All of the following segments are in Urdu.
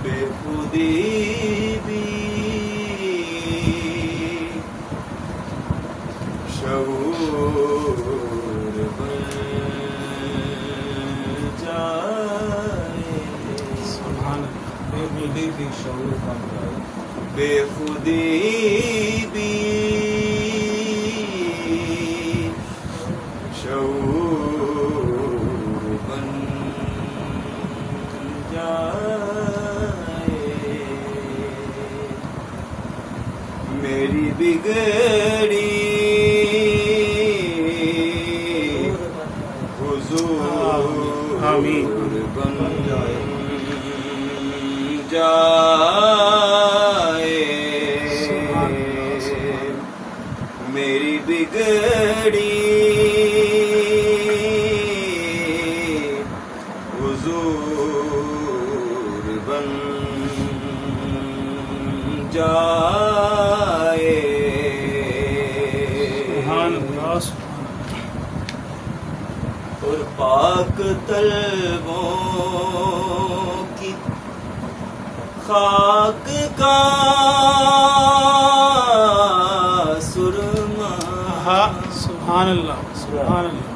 بے خودی بھی شعور بن جائے، سبحان اللہ، بے خودی بھی شعور بن جائے، بے خودی بھی شعور بن جائے، میری بگڑی حضور آمین بن جائے، میری بگڑی حضور بن جائے، سبحان اللہ، سبحان اور پاک طلبوں کی خاک کا سرما، اللہ، سبحان اللہ، سبحان اللہ،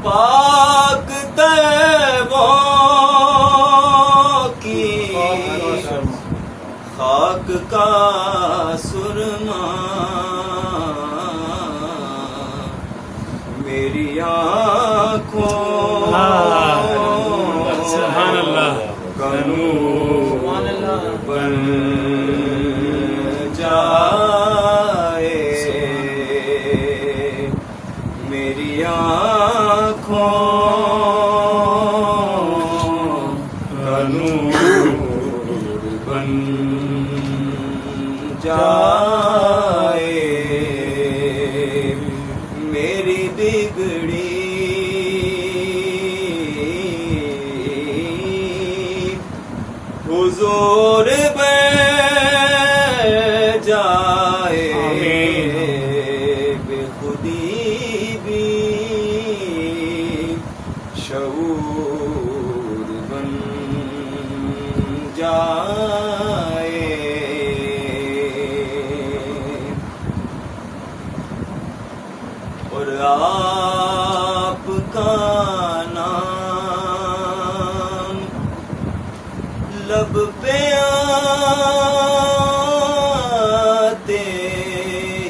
پاک طلبوں کی خاک کا سرما، میری آنکھوں سبحان اللہ، کا نور بن جائے، میری آنکھوں کا نور بن جائے، میری بگڑی حضور بن جائے، بے خودی بھی شعور بن جائے، اور آپ کا نام لب پہ آتے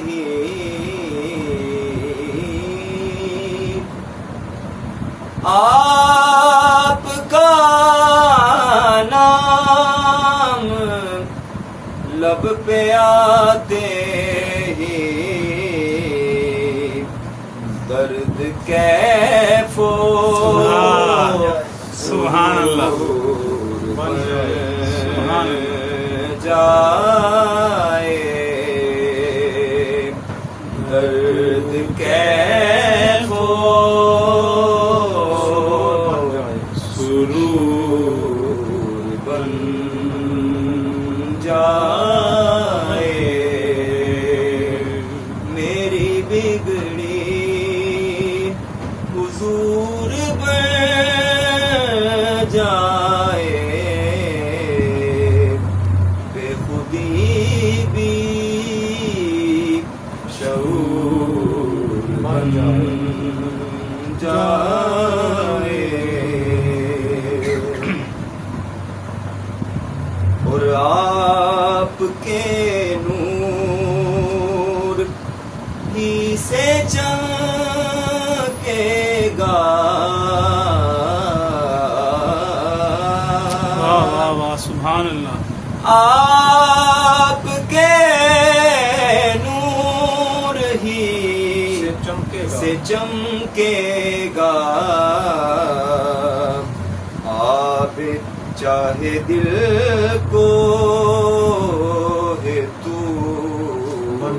ہی آپ کا نام لب پہ آتے ہی درد کیف و سبحان اللہ، بن جائے، درد کیف و سرور بن جائے، میری بگڑی حضور بن جائے، بے خودی بھی شعور بن جائے، اور آپ کے نور ہی سے چمکے گا، واہ واہ واہ، سبحان اللہ، آپ کے نور ہی سے چمکے گا، آپ چاہے دل کو ہے تو بن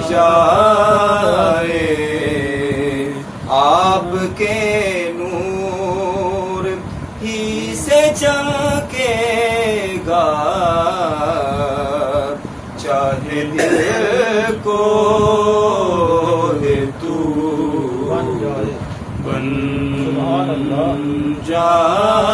جائے، آپ کے نور ہی سے چمکے گا، چاہے دل کو ہے تو بن جائے،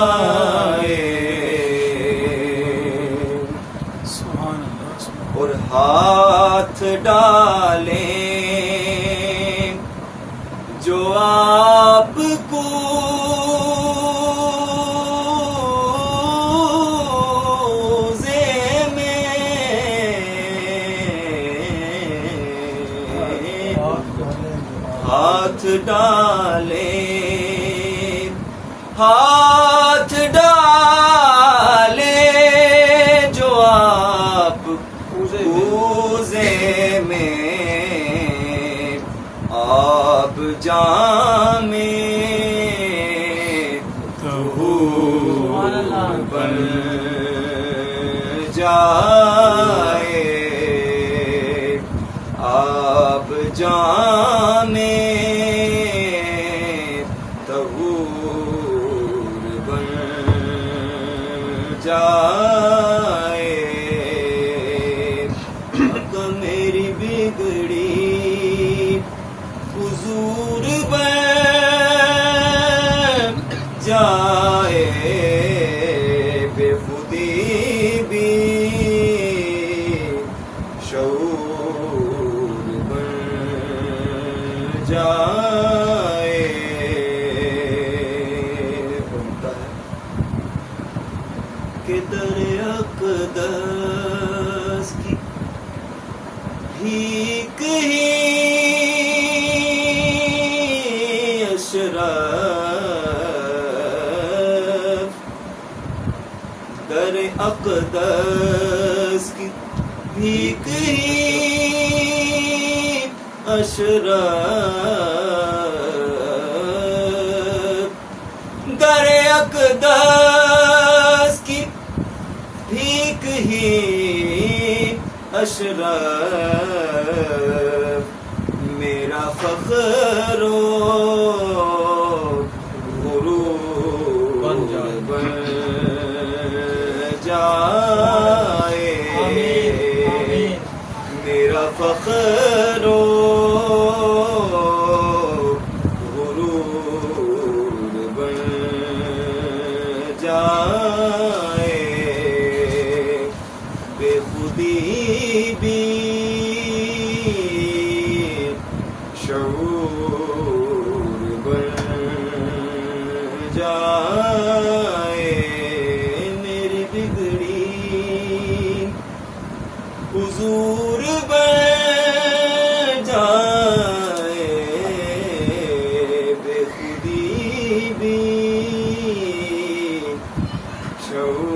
ڈالے ہاتھ ڈالے جو آپ کوزے میں آپ جامے بن جائے آپ جامے طہور بن جائے تو میری بگڑی حضور بن جائے بے خودی بھی شعور بن جائے بنتا ہے کہ در اقدس کی بھیک ہی اشرف در اقدس کی بھیک ہی اشرف در اقدس کی بھیک ہی اشرف میرا فخر و غرور بن جائے میرا فخر و غرور بن جائے بے خودی بھی شعور بن جائے میری بگڑی حضور بن جائے بے خودی بھی شعور